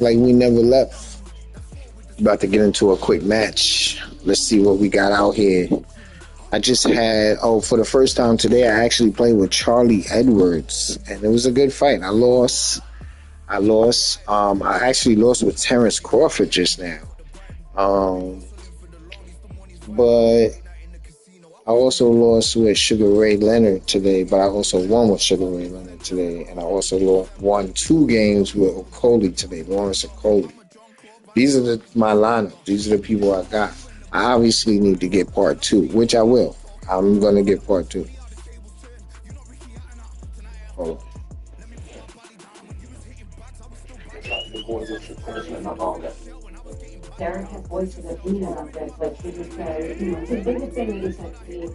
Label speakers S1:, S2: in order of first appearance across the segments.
S1: like we never left. About to get into a quick match. Let's see what we got out here. I just had, for the first time today, I actually played with Charlie Edwards, and it was a good fight. I lost. I actually lost with Terrence Crawford just now. But I also lost with Sugar Ray Leonard today, but I also won with Sugar Ray Leonard today, and I also won 2 games with Okoli today, Lawrence Okoli. These are my lineup. These are the people I got. I obviously need to get part 2, which I will. I'm going to get part 2. Hold on.
S2: Derek has voiced his opinion on this, like he just said, the biggest thing is that he.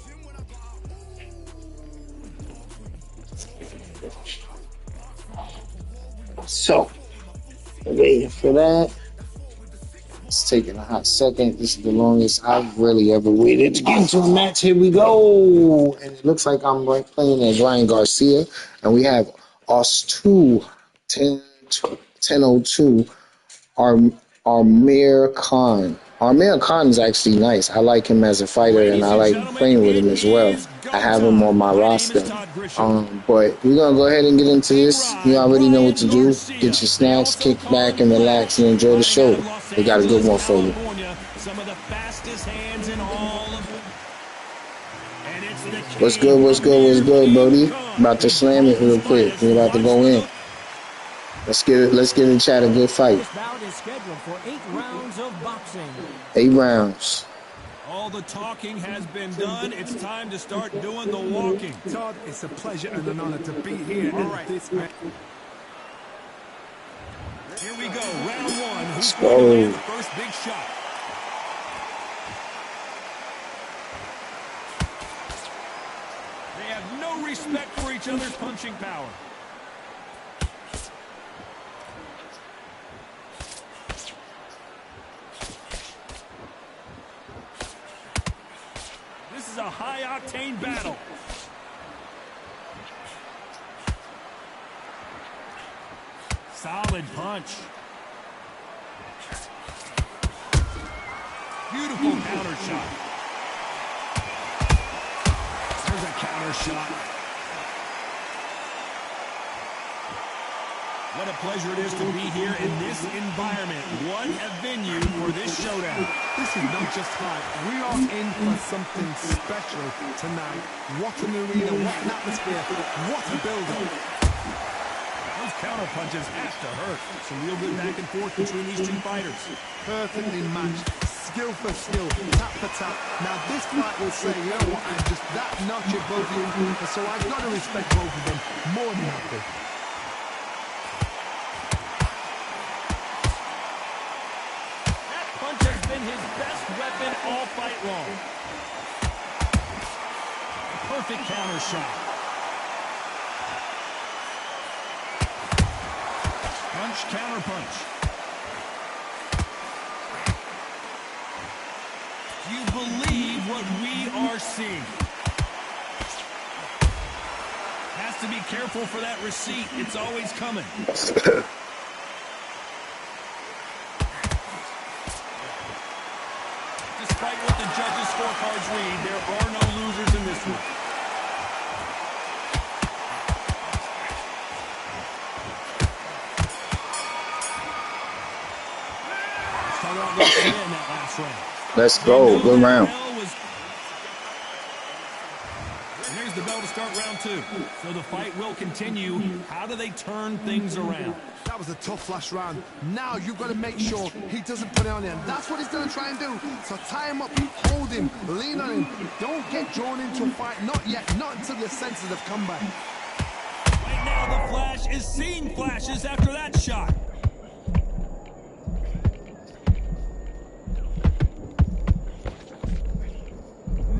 S1: So, waiting for that. It's taking a hot second. This is the longest I've really ever waited to get into a match. Here we go. And it looks like I'm playing as Ryan Garcia. And we have us 1002, Amir Khan. Amir Khan is actually nice. I like him as a fighter, and I like playing with him as well. I have him on my roster. But we're going to go ahead and get into this. You already know what to do. Get your snacks, kick back, and relax, and enjoy the show. We got a good one for you. What's good, Brody? About to slam it real quick. We're about to go in. Let's get in chat a good fight.
S3: This bout is scheduled for 8 rounds of boxing.
S1: 8 rounds.
S4: All the talking has been done. It's time to start doing the walking.
S5: Todd, it's a pleasure and an honor to be here. All right.
S4: Here we go. Round 1.
S1: Let's go.
S4: The first big shot. They have no respect for each other's punching power. This is a high-octane battle. Solid punch. Beautiful counter shot. There's a counter shot. What a pleasure it is to be here in this environment. What a venue for this showdown.
S5: This is not just fight. We are in for something special tonight. What an arena, what an atmosphere, what a build-up.
S4: Those counter punches have to hurt. Some real good back and forth between these two fighters.
S5: Perfectly matched, skill for skill, tap for tap. Now this fight will say, you know what, I'm just that notch above you, so I've got to respect both of them more than happy.
S4: His best weapon all fight long. Perfect counter shot. Punch, counter punch. Do you believe what we are seeing? Has to be careful for that receipt. It's always coming. Despite what the judges' scorecards read, there are no losers in this one.
S1: Let's go. Good round.
S4: And here's the bell to start round 2. So the fight will continue. How do they turn things around?
S5: That was a tough last round. Now you've got to make sure he doesn't put it on him. That's what he's going to try and do. So tie him up, hold him, lean on him. Don't get drawn into a fight. Not yet. Not until your senses have come back.
S4: Right now the Flash is seeing flashes after that shot.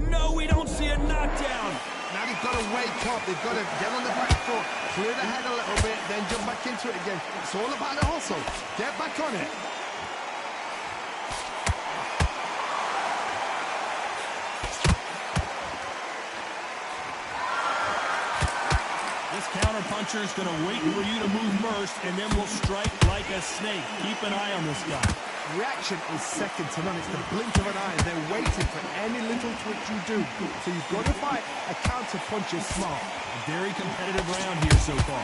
S4: No, we don't see a knockdown.
S5: Now they've got to wake up. They've got to get on the back foot, clear the head a little bit, then jump back into it again. It's all about the hustle. Get back on it.
S4: This counter puncher's going to wait for you to move first, and then will strike like a snake. Keep an eye on this guy.
S5: Reaction is second to none. It's the blink of an eye. They're waiting for any little twitch you do. So you've got to fight a counter punch is smart.
S4: A very competitive round here so far.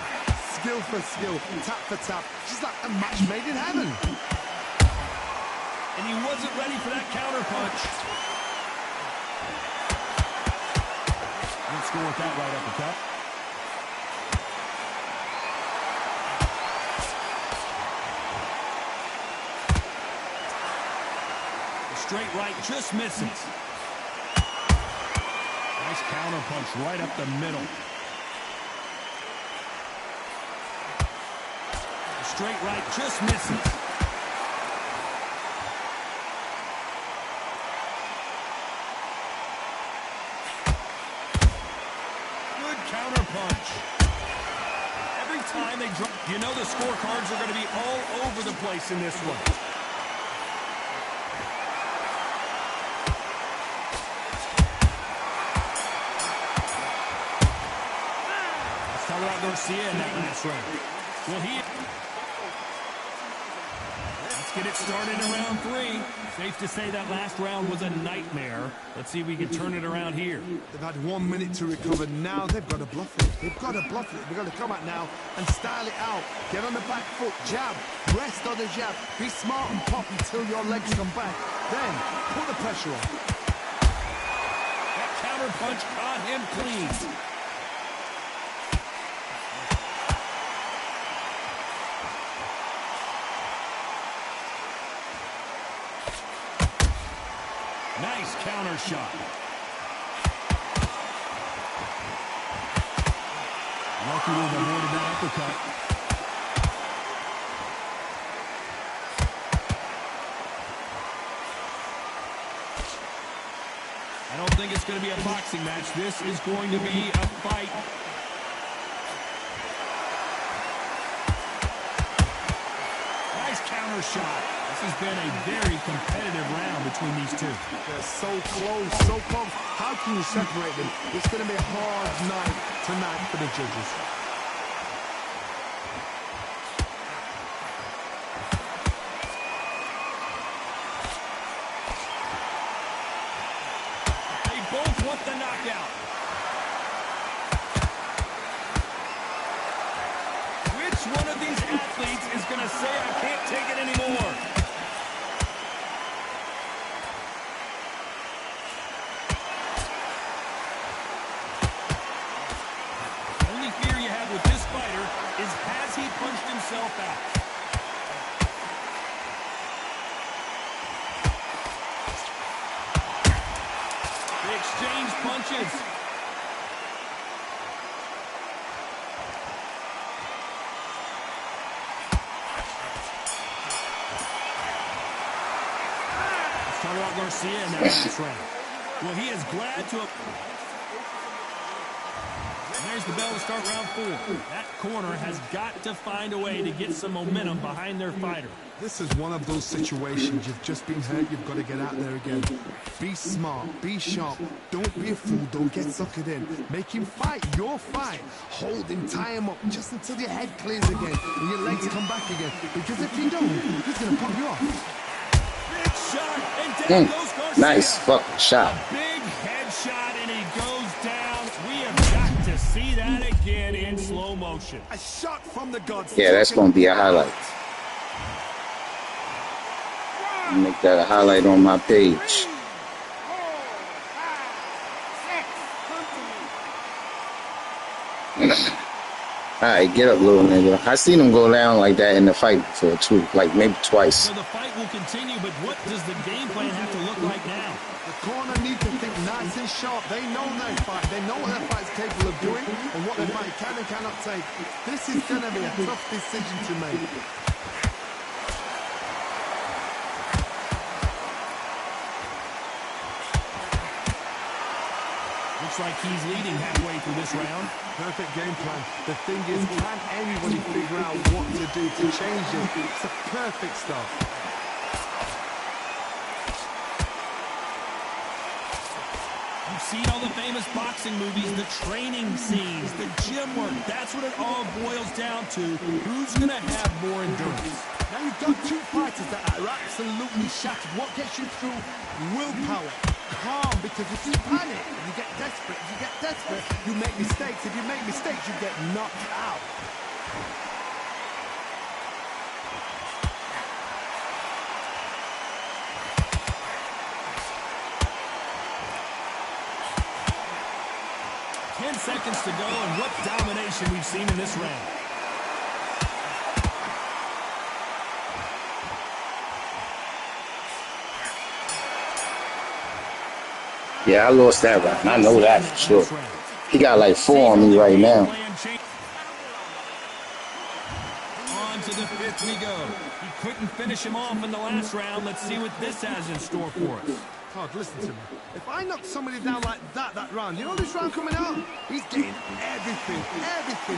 S5: Skill for skill, tap for tap. Just like a match made in heaven.
S4: And he wasn't ready for that counter punch. Let's go with that right uppercut. The straight right just misses. Nice counter punch right up the middle. The straight right just misses. Counter punch. Every time they drop, you know the scorecards are going to be all over the place in this one. Let's talk about Garcia in that last round. Well, let's get it started in round 3. Safe to say that last round was a nightmare. Let's see if we can turn it around here.
S5: They've had 1 minute to recover. Now they've got to bluff it. They've got to bluff it. They've got to come out now and style it out. Get on the back foot, jab, rest on the jab. Be smart and pop until your legs come back. Then put the pressure on.
S4: That counter punch caught him clean. Nice counter shot. Lucky to have avoided that uppercut. I don't think it's going to be a boxing match. This is going to be a fight. Nice counter shot. This has been a very competitive round between these two.
S5: They're so close, so close. How can you separate them? It's going to be a hard night tonight for the judges.
S4: They both want the knockout. Which one of these athletes is going to say, I can't take it anymore? With this fighter is, has he punched himself out? They exchange punches. Let's talk about Garcia in that last round. Well, he is glad to have... There's the bell to start round 4. That corner has got to find a way to get some momentum behind their fighter.
S5: This is one of those situations. You've just been hurt. You've got to get out there again. Be smart. Be sharp. Don't be a fool. Don't get suckered in. Make him fight your fight. Hold him. Tie him up just until your head clears again and your legs come back again. Because if you don't, he's going to pop you off.
S4: Big shot. And down goes Garcia.
S1: Nice fucking shot.
S4: A big headshot, and he goes down. We have got to see that again in slow motion.
S5: A shot from the gods.
S1: Yeah, that's going to be a highlight. Make that a highlight on my page. Alright, get up, little nigga. I seen him go down like that in the fight before, too. Like, maybe twice.
S4: So the fight will continue, but what does the game plan have to look like now?
S5: The corner need to think nice and sharp. They know their fight. They know what their fight's capable of doing and what their fight can and cannot take. This is going to be a tough decision to make.
S4: Looks like he's leading halfway through this round.
S5: Perfect game plan. The thing is, can anybody figure out what to do to change it? It's a perfect start.
S4: We've seen all the famous boxing movies, the training scenes, the gym work. That's what it all boils down to. Who's going to have more endurance?
S5: Now you've got two fighters that are absolutely shattered. What gets you through? Willpower. Calm, because if you panic, you get desperate. If you get desperate, you make mistakes. If you make mistakes, you get knocked out.
S4: 10 seconds to go, and what domination we've seen in this round.
S1: Yeah, I lost that round. I know that for sure. He got like 4 on me right now.
S4: On to the 5th we go. He couldn't finish him off in the last round. Let's see what this has in store for us.
S5: Todd, listen to me. If I knock somebody down like that round, you know this round coming out? He's getting everything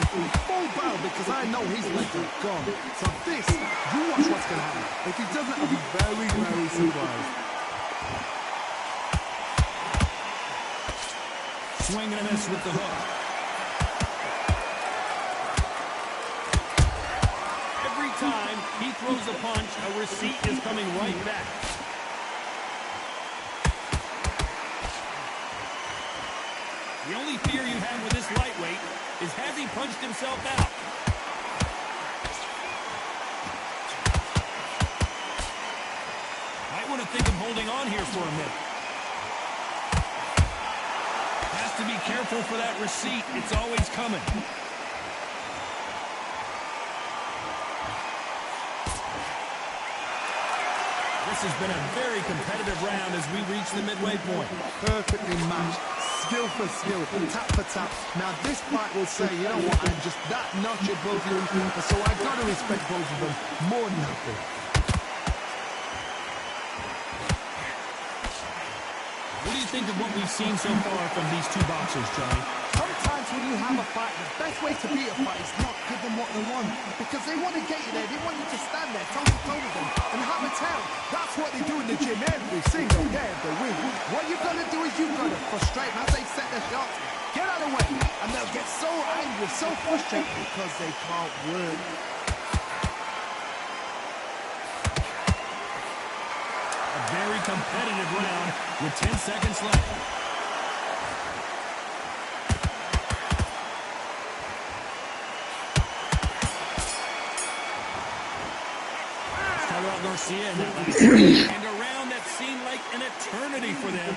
S5: from full battle because I know his legs are gone. So this, you watch what's going to happen. If he doesn't, I'll be very, very surprised.
S4: Swing and a miss with the hook. Every time he throws a punch, a receipt is coming right back. The only fear you have with this lightweight is, has he punched himself out? Might want to think of holding on here for a minute. Has to be careful for that receipt. It's always coming. This has been a very competitive round as we reach the midway point.
S5: Perfectly matched. Skill for skill, tap for tap. Now this fight will say, you know what, I'm just that notch above you, so I've got to respect both of them more than happy.
S4: What do you think of what we've seen so far from these two boxers, Johnny?
S5: Sometimes when you have a fight, the best way to beat a fight is not give them what they want, because they want to get you there. They want you to stand there toe-to-toe with them and have a tell. That's what they do in the gym every single day if they win. What you've got to do is you've got to frustrate them as they set their shots. Get out of the way, and they'll get so angry, so frustrated because they can't win.
S4: A very competitive round with 10 seconds left. Garcia in that last and a round that seemed like an eternity for them.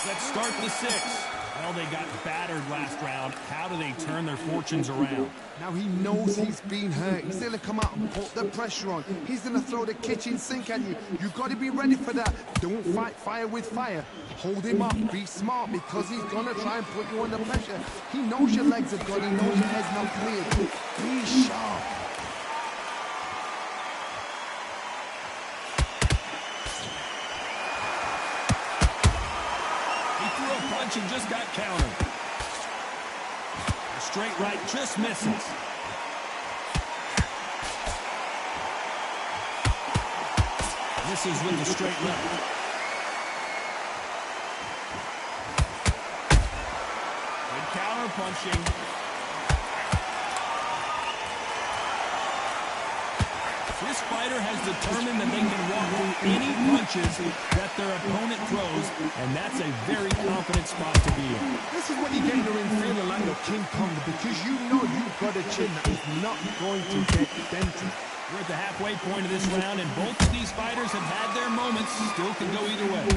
S4: Let's start the 6th. Well, they got battered last round. How do they turn their fortunes around?
S5: Now he knows he's been hurt. He's going to come out and put the pressure on. He's going to throw the kitchen sink at you. You've got to be ready for that. Don't fight fire with fire. Hold him up. Be smart because he's going to try and put you under pressure. He knows your legs are gone. He knows your head's not cleared. Be sharp.
S4: And just got countered. A straight right just misses. Misses with the straight left. Good counter punching. This fighter has determined that they can walk through any punches that their opponent throws, and that's a very confident spot to be in.
S5: This is when you get in the ring feeling like you're King Kong, because you know you've got a chin that is not going to get dented.
S4: We're at the halfway point of this round, and both of these fighters have had their moments. Still can go either way.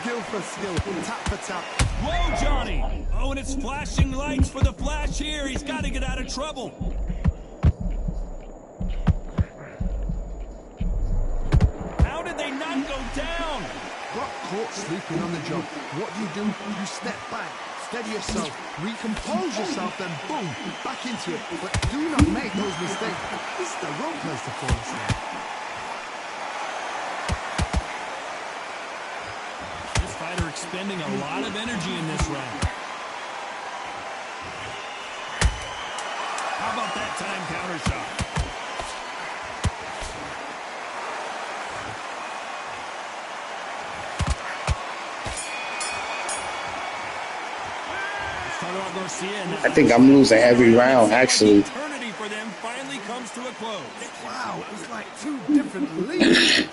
S5: Skill for skill, tap for tap.
S4: Whoa, Johnny! Oh, and it's flashing lights for the flash here. He's got to get out of trouble. They not go down.
S5: Got caught sleeping on the job. What do? You step back, steady yourself, recompose yourself, then boom, back into it. But do not make those mistakes. This is the wrong place to fall asleep.
S4: This fighter expending a lot of energy in this round. How about that time counter shot? Now Garcia in that
S1: I think I'm losing every round, actually.
S4: eternity for them finally comes to a close.
S5: Wow, it was like two different leagues.
S4: Here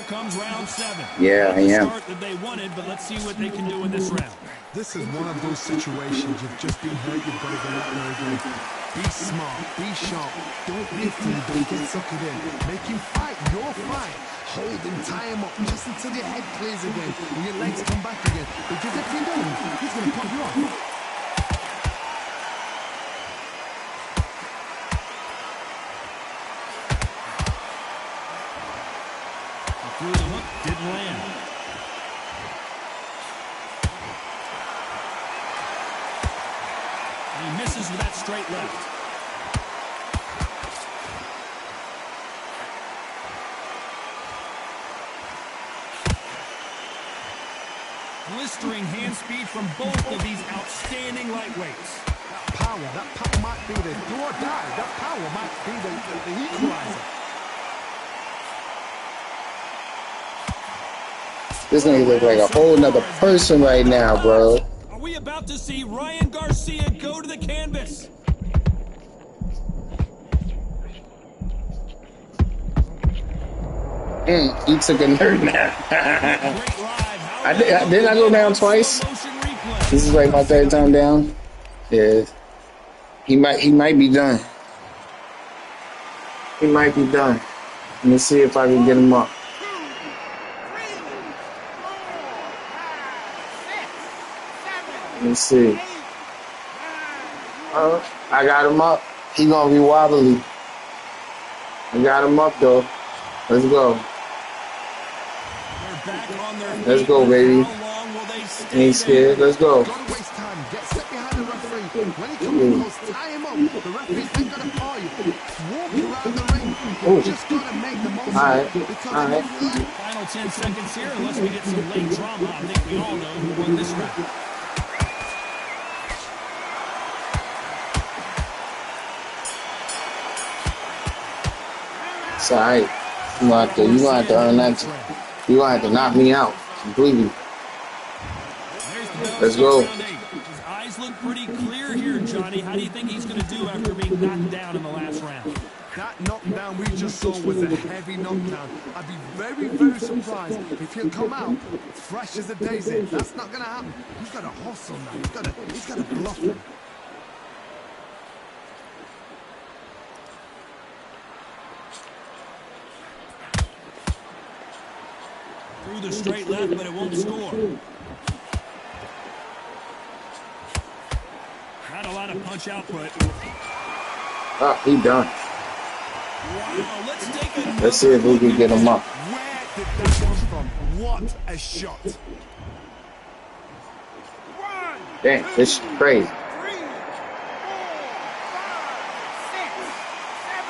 S4: comes round 7.
S1: Yeah,
S4: Not
S1: I
S4: the
S1: am.
S4: start that they wanted, but let's see what they can do in this round.
S5: This is one of those situations. You've just been hurt. You've got to get out there again. Be smart. Be sharp. Don't be a fool. Don't get suckered in. Make him fight your fight. Hold him, tie him up just until your head clears again and your legs come back again. Because if you don't, he's going to pop you off.
S4: Through the hook, didn't land. And he misses with that straight left. Blistering hand speed from both of these outstanding lightweights.
S5: That power might be the do or die. That power might be the equalizer.
S1: This nigga look like a whole nother person right now, bro.
S4: Are we about to see Ryan Garcia go to the canvas?
S1: He took a nerd nap.
S4: Great ride.
S1: Didn't I go down twice? This is like my third time down. Yeah. He might be done. He might be done. Let me see if I can get him up. Let me see. I got him up. He gonna be wobbly. I got him up though. Let's go. Let's go, baby. Ain't scared. Let's go.
S5: Don't waste time. Get set behind the referee. When he comes close, tie him up. The referee's then going to paw you. Walk around the ring. You just got to make the most of it.
S1: All right.
S4: Final 10 seconds here, unless we get some late drama. I think we all know who won this round.
S1: It's all right. You gonna have to earn that. You gonna have to knock me out completely. Let's go.
S4: His eyes look pretty clear here, Johnny. How do you think he's going to do after being knocked down in the last round?
S5: That knockdown we just saw was a heavy knockdown. I'd be very, very surprised if he'll come out fresh as a daisy. That's not going to happen. He's got to hustle now. He's got to bluff him.
S4: Through the straight left, but it won't score. Not a lot of punch output.
S1: Oh, he done.
S4: Wow,
S1: Let's see if we can get him up.
S5: Where did that come from? What a shot.
S1: Damn, this is crazy.
S2: 3, 4, 5, 6, 7,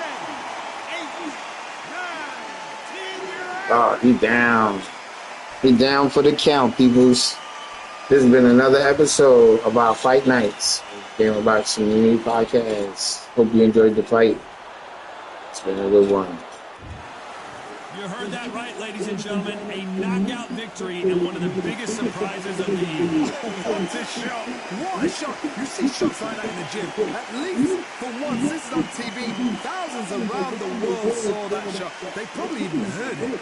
S2: 8, 9, 10.
S1: Oh, he down. He down for the count, peoples. This has been another episode of our Fight Nights. Game about some unique podcasts. Hope you enjoyed the fight. It's been a good one.
S4: You heard that right, ladies and gentlemen. A knockout victory and one of the biggest surprises of the evening.
S5: What a shot. What a shot. You see shots like that in the gym. At least for once, this is on TV. Thousands around the world saw that shot. They probably even heard it.